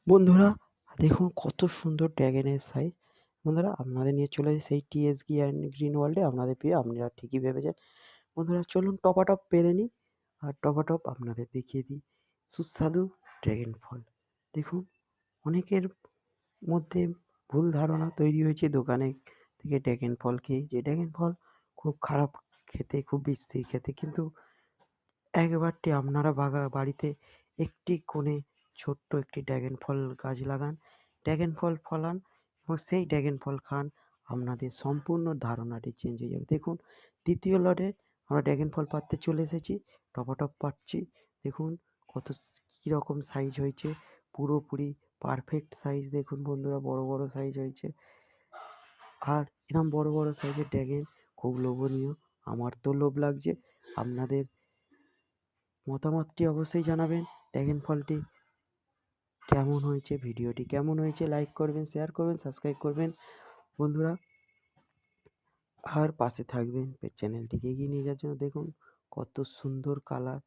বন্ধুরা দেখুন কত সুন্দর ড্রাগনের সাইজ। বন্ধুরা আপনাদের নিয়ে চলে এসেছি সেই টিএসগি অ্যান্ড গ্রিন ওয়ার্ল্ডে আপনাদের প্রিয়। আপনারা ঠিকই ভেবেছেন। বন্ধুরা চলুন টপাটপ পেরে নিই আর টপাটপ আপনাদের দেখিয়ে দিই সুস্বাদু ড্রাগন ফল। দেখুন অনেকের মধ্যে ভুল ধারণা তৈরি হয়েছে দোকানে থেকে ড্রাগন ফল খেয়ে, যে ড্রাগন ফল খুব খারাপ খেতে, খুব বিশ্রী খেতে। কিন্তু একবারটি আপনারা বাড়িতে একটি কোণে ছোট্ট একটি ড্রাগন ফল গাছ লাগান, ড্রাগন ফল ফলান এবং সেই ড্রাগন ফল খান। আপনাদের সম্পূর্ণ ধারণাটি চেঞ্জ হয়ে যাবে। দেখুন দ্বিতীয় লটে আমরা ড্রাগন ফল পাড়তে চলে এসেছি। টপাটপ পাড়ছি। দেখুন কত কীরকম সাইজ হয়েছে, পুরোপুরি পারফেক্ট সাইজ। দেখুন বন্ধুরা বড় বড় সাইজ হয়েছে। আর এরম বড় বড় সাইজের ড্রাগন খুব লোভনীয়। আমার তো লোভ লাগছে। আপনাদের মতামতটি অবশ্যই জানাবেন। ড্রাগন ফলটি কেমন হয়েছে, ভিডিওটি কেমন হয়েছে, লাইক করবেন, শেয়ার করবেন, সাবস্ক্রাইব করবেন বন্ধুরা। আর পাশে থাকবেন চ্যানেলটিকে এগিয়ে নিয়ে যাওয়ার জন্য। দেখুন কত সুন্দর কালার।